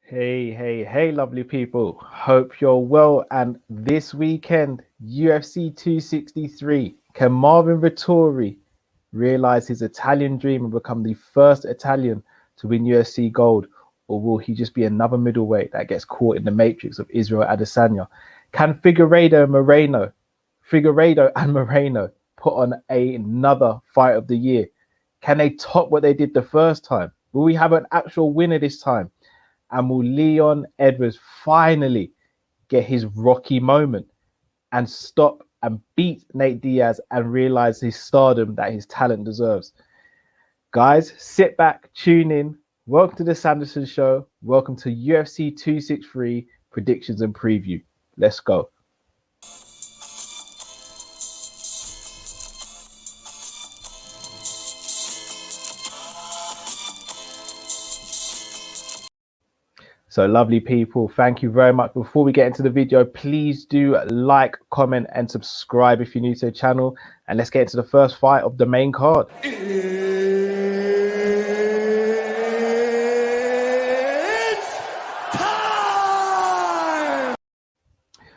Hey, lovely people. Hope you're well. And this weekend, UFC 263, can Marvin Vettori realize his Italian dream and become the first Italian to win UFC gold? Or will he just be another middleweight that gets caught in the matrix of Israel Adesanya? Can Figueiredo and Moreno put on another fight of the year? Can they top what they did the first time? Will we have an actual winner this time? And will Leon Edwards finally get his Rocky moment and stop and beat Nate Diaz and realize his stardom that his talent deserves? Guys, sit back, tune in. Welcome to the Sanderson Show. Welcome to UFC 263 predictions and preview. Let's go. So lovely people, thank you very much. Before we get into the video, please do like, comment and subscribe if you're new to the channel. And let's get into the first fight of the main card. It's time!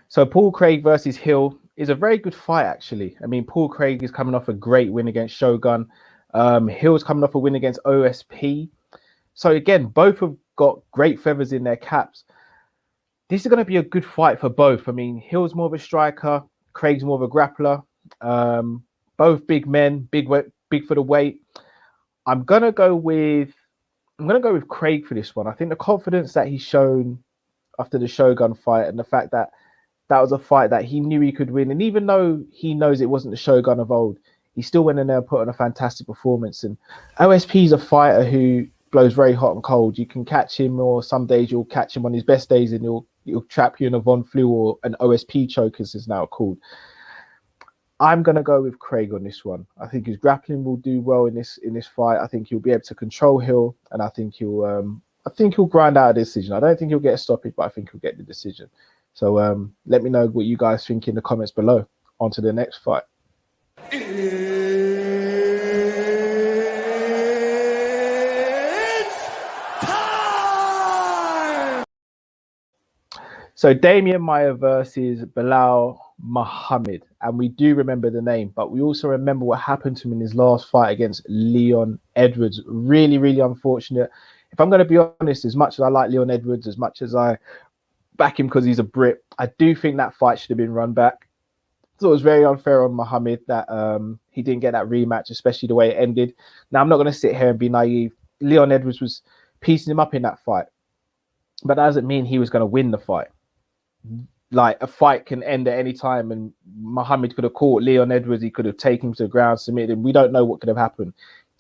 So Paul Craig versus Hill is a very good fight, actually. I mean, Paul Craig is coming off a great win against Shogun. Hill's coming off a win against OSP. So again, both have got great feathers in their caps. This is going to be a good fight for both. I mean, Hill's more of a striker, Craig's more of a grappler. Both big men, big for the weight. I'm gonna go with Craig for this one. I think the confidence that he's shown after the Shogun fight and the fact that that was a fight that he knew he could win, and even though he knows it wasn't the Shogun of old, he still went in there and put on a fantastic performance. And OSP is a fighter who blows very hot and cold. You can catch him, or some days you'll catch him on his best days and he'll trap you in a Von Flue or an OSP choke, as is now called. I'm gonna go with Craig on this one. I think his grappling will do well in this fight. I think he'll be able to control Hill, and I think he'll grind out a decision. I don't think he'll get a stoppage, but I think he'll get the decision. So let me know what you guys think in the comments below. On to the next fight. So Damian Maia versus Belal Muhammad. And we do remember the name, but we also remember what happened to him in his last fight against Leon Edwards. Really, really unfortunate. If I'm going to be honest, as much as I like Leon Edwards, as much as I back him because he's a Brit, I do think that fight should have been run back. So it was very unfair on Muhammad that he didn't get that rematch, especially the way it ended. Now, I'm not going to sit here and be naive. Leon Edwards was piecing him up in that fight, but that doesn't mean he was going to win the fight. Like, a fight can end at any time, and Muhammad could have caught Leon Edwards. He could have taken him to the ground, submitted him. We don't know what could have happened.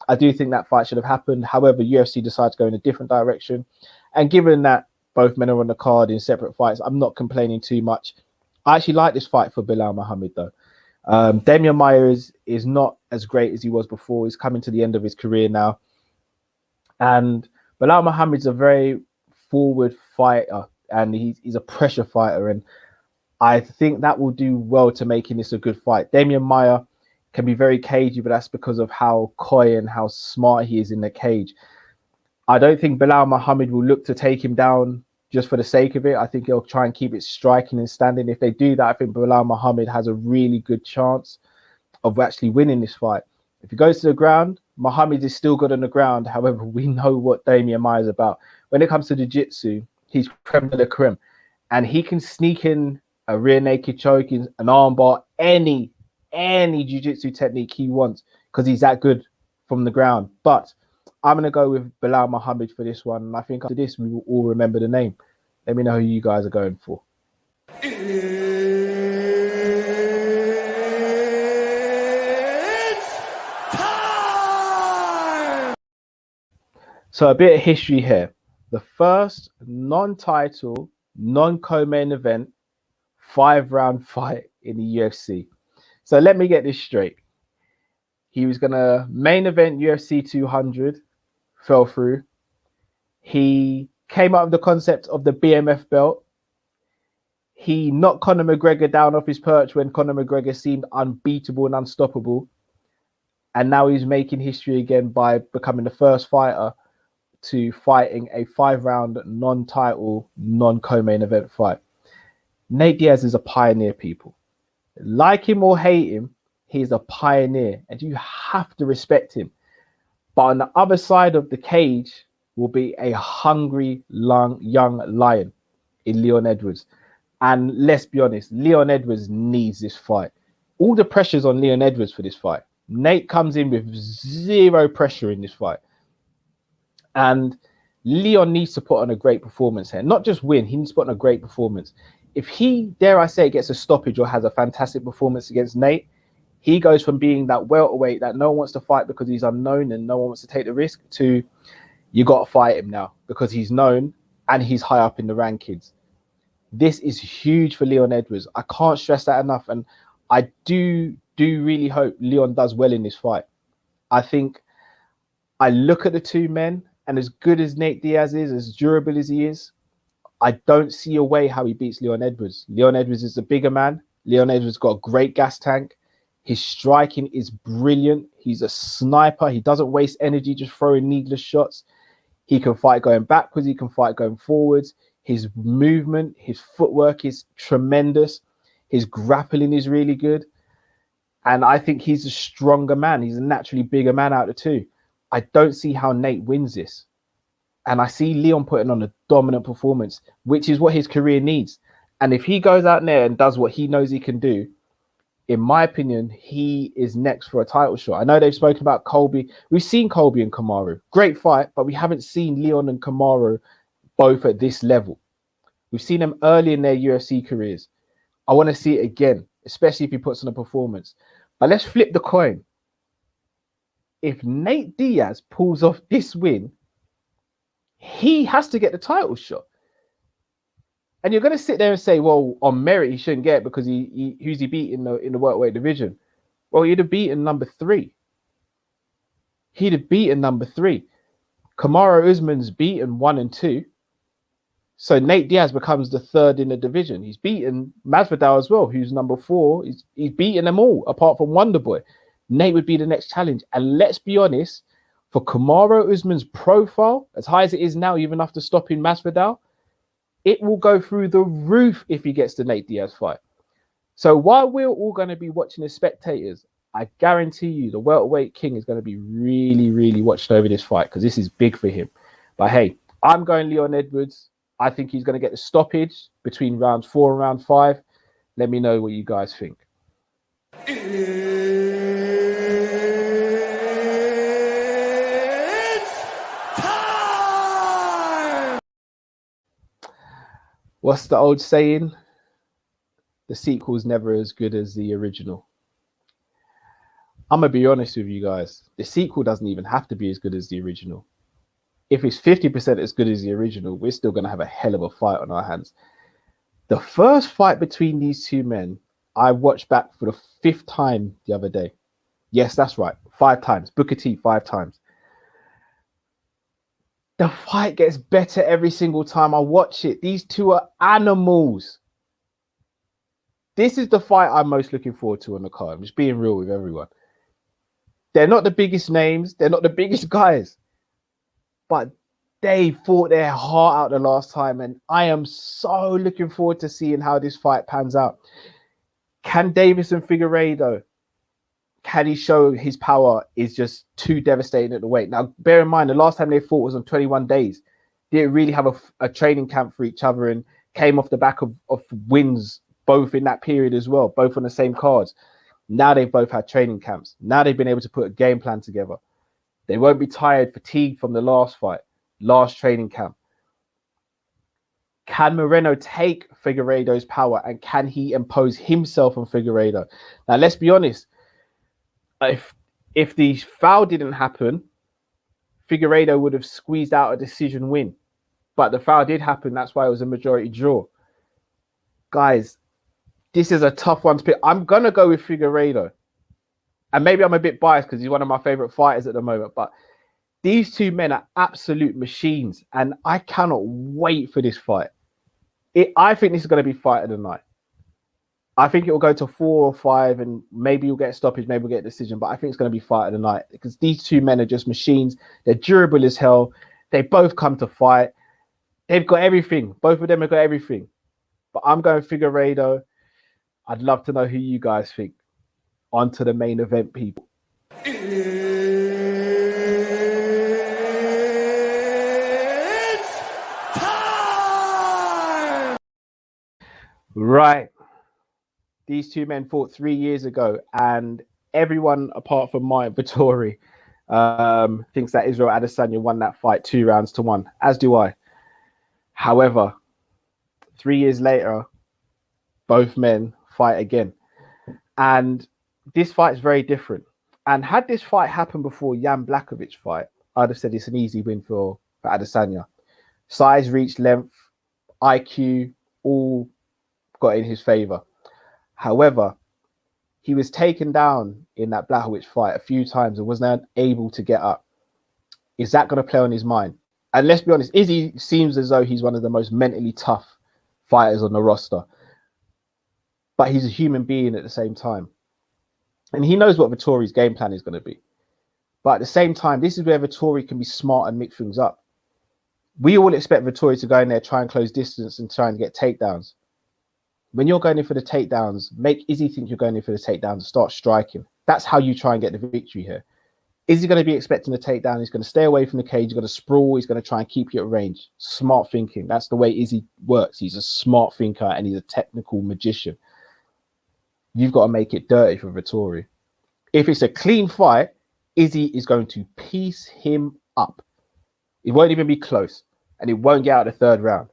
I do think that fight should have happened. However, UFC decided to go in a different direction. And given that both men are on the card in separate fights, I'm not complaining too much. I actually like this fight for Belal Muhammad, though. Damian Maia is not as great as he was before. He's coming to the end of his career now. And Belal Muhammad's a very forward fighter, and he's a pressure fighter, and I think that will do well to making this a good fight. Damian Maia can be very cagey, but that's because of how coy and how smart he is in the cage. I don't think Belal Muhammad will look to take him down just for the sake of it. I think he'll try and keep it striking and standing. If they do that, I think Belal Muhammad has a really good chance of actually winning this fight. If he goes to the ground, Muhammad is still good on the ground. However, we know what Damian Maia is about. When it comes to jiu-jitsu, he's creme de la creme, and he can sneak in a rear naked choke, an armbar, any jiu-jitsu technique he wants, because he's that good from the ground. But I'm going to go with Belal Muhammad for this one, and I think after this we will all remember the name. Let me know who you guys are going for. It's time! So a bit of history here. The first non-title, non-co-main event 5-round fight in the UFC. So let me get this straight. He was going to main event UFC 200, fell through. He came up with the concept of the BMF belt. He knocked Conor McGregor down off his perch when Conor McGregor seemed unbeatable and unstoppable. And now he's making history again by becoming the first fighter to fighting a 5-round non-title, non-co-main event fight. Nate Diaz is a pioneer, people. Like him or hate him, he's a pioneer, and you have to respect him. But on the other side of the cage will be a hungry, young lion in Leon Edwards. And let's be honest, Leon Edwards needs this fight. All the pressure's on Leon Edwards for this fight. Nate comes in with zero pressure in this fight. And Leon needs to put on a great performance here. Not just win, he needs to put on a great performance. If he, dare I say, gets a stoppage or has a fantastic performance against Nate, he goes from being that welterweight that no one wants to fight because he's unknown and no one wants to take the risk to you got to fight him now because he's known and he's high up in the rankings. This is huge for Leon Edwards. I can't stress that enough. And I do really hope Leon does well in this fight. I think I look at the two men, and as good as Nate Diaz is, as durable as he is, I don't see a way how he beats Leon Edwards. Leon Edwards is a bigger man. Leon Edwards got a great gas tank. His striking is brilliant. He's a sniper. He doesn't waste energy just throwing needless shots. He can fight going backwards. He can fight going forwards. His movement, his footwork is tremendous. His grappling is really good. And I think he's a stronger man. He's a naturally bigger man out of the two. I don't see how Nate wins this. And I see Leon putting on a dominant performance, which is what his career needs. And if he goes out there and does what he knows he can do, in my opinion, he is next for a title shot. I know they've spoken about Colby. We've seen Colby and Kamaru. Great fight, but we haven't seen Leon and Kamaru both at this level. We've seen them early in their UFC careers. I want to see it again, especially if he puts on a performance. But let's flip the coin. If Nate Diaz pulls off this win, he has to get the title shot. And you're going to sit there and say, well, on merit, he shouldn't get it because who's he beat in the welterweight division? Well, he'd have beaten number 3. He'd have beaten number 3. Kamaru Usman's beaten 1 and 2. So Nate Diaz becomes the 3rd in the division. He's beaten Masvidal as well, who's number 4. He's beaten them all, apart from Wonderboy. Nate would be the next challenge. And let's be honest, for Kamaru Usman's profile, as high as it is now, even after stopping Masvidal, it will go through the roof if he gets the Nate Diaz fight. So while we're all going to be watching as spectators, I guarantee you the welterweight king is going to be really, really watching over this fight because this is big for him. But hey, I'm going Leon Edwards. I think he's going to get the stoppage between rounds 4 and round 5. Let me know what you guys think. What's the old saying? The sequel's never as good as the original. I'm going to be honest with you guys. The sequel doesn't even have to be as good as the original. If it's 50% as good as the original, we're still going to have a hell of a fight on our hands. The first fight between these two men, I watched back for the 5th time the other day. Yes, that's right. 5 times. Booker T, 5 times. The fight gets better every single time I watch it. These two are animals. This is the fight I'm most looking forward to on the card. I'm just being real with everyone. They're not the biggest names. They're not the biggest guys. But they fought their heart out the last time. And I am so looking forward to seeing how this fight pans out. Can Davison Figueiredo, can he show his power is just too devastating at the weight? Now, bear in mind, the last time they fought was on 21 days. They didn't really have a training camp for each other and came off the back of wins both in that period as well, both on the same cards. Now they've both had training camps. Now they've been able to put a game plan together. They won't be tired, fatigued from the last fight, last training camp. Can Moreno take Figueiredo's power and can he impose himself on Figueiredo? Now, let's be honest. If the foul didn't happen, Figueiredo would have squeezed out a decision win. But the foul did happen. That's why it was a majority draw. Guys, this is a tough one to pick. I'm going to go with Figueiredo. And maybe I'm a bit biased because he's one of my favorite fighters at the moment. But these two men are absolute machines. And I cannot wait for this fight. I think this is going to be fight of the night. I think it will go to 4 or 5 and maybe you'll get a stoppage, maybe we'll get a decision. But I think it's going to be fight of the night because these two men are just machines. They're durable as hell. They both come to fight. They've got everything. Both of them have got everything. But I'm going Figueiredo. I'd love to know who you guys think. On to the main event, people. It's time! Right. These two men fought 3 years ago, and everyone apart from Maya Vettori thinks that Israel Adesanya won that fight 2-1, as do I. However, 3 years later, both men fight again. And this fight is very different. And had this fight happened before Jan Blachowicz fight, I'd have said it's an easy win for Adesanya. Size, reach, length, IQ, all got in his favor. However, he was taken down in that Blachowicz fight a few times and was not able to get up. Is that going to play on his mind? And let's be honest, Izzy seems as though he's one of the most mentally tough fighters on the roster. But he's a human being at the same time. And he knows what Vettori's game plan is going to be. But at the same time, this is where Vettori can be smart and mix things up. We all expect Vettori to go in there, try and close distance and try and get takedowns. When you're going in for the takedowns, make Izzy think you're going in for the takedowns and start striking. That's how you try and get the victory here. Is he going to be expecting a takedown? He's going to stay away from the cage. He's going to sprawl. He's going to try and keep you at range. Smart thinking. That's the way Izzy works. He's a smart thinker and he's a technical magician. You've got to make it dirty for Vettori. If it's a clean fight, Izzy is going to piece him up. It won't even be close and it won't get out of the third round.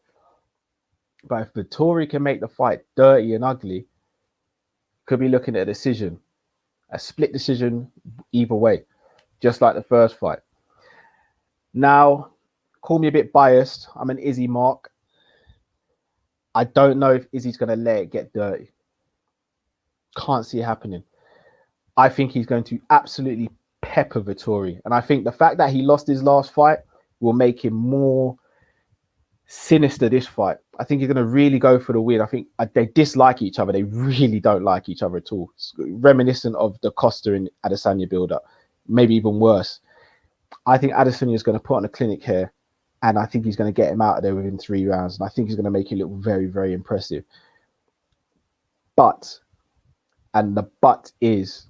But if Vettori can make the fight dirty and ugly, could be looking at a decision, a split decision either way, just like the first fight. Now, call me a bit biased. I'm an Izzy mark. I don't know if Izzy's going to let it get dirty. Can't see it happening. I think he's going to absolutely pepper Vettori. And I think the fact that he lost his last fight will make him more sinister this fight. I think he's going to really go for the win. I think they dislike each other. They really don't like each other at all. It's reminiscent of the Costa and Adesanya build-up, maybe even worse. I think Adesanya is going to put on a clinic here, and I think he's going to get him out of there within 3 rounds, and I think he's going to make it look very, very impressive. But, and the but is,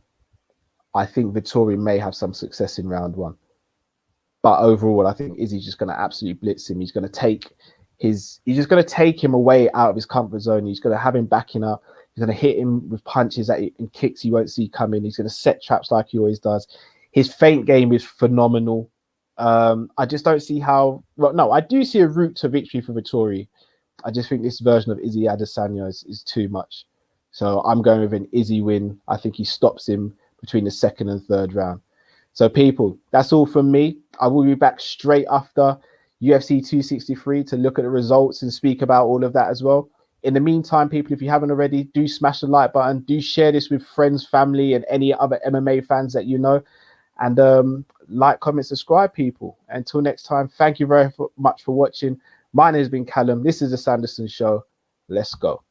I think Vettori may have some success in round 1. But overall, I think Izzy's just going to absolutely blitz him. He's going to take he's just going to take him away out of his comfort zone. He's going to have him backing up. He's going to hit him with punches and kicks he won't see coming. He's going to set traps like he always does. His feint game is phenomenal. I just don't see how. Well, no, I do see a route to victory for Vettori. I just think this version of Izzy Adesanya is too much. So I'm going with an Izzy win. I think he stops him between the 2nd and 3rd round. So people, that's all from me. I will be back straight after UFC 263 to look at the results and speak about all of that as well. In the meantime, people, if you haven't already, do smash the like button. Do share this with friends, family, and any other MMA fans that you know. And like, comment, subscribe, people. Until next time, thank you very much for watching. My name has been Callum. This is the Sanderson Show. Let's go.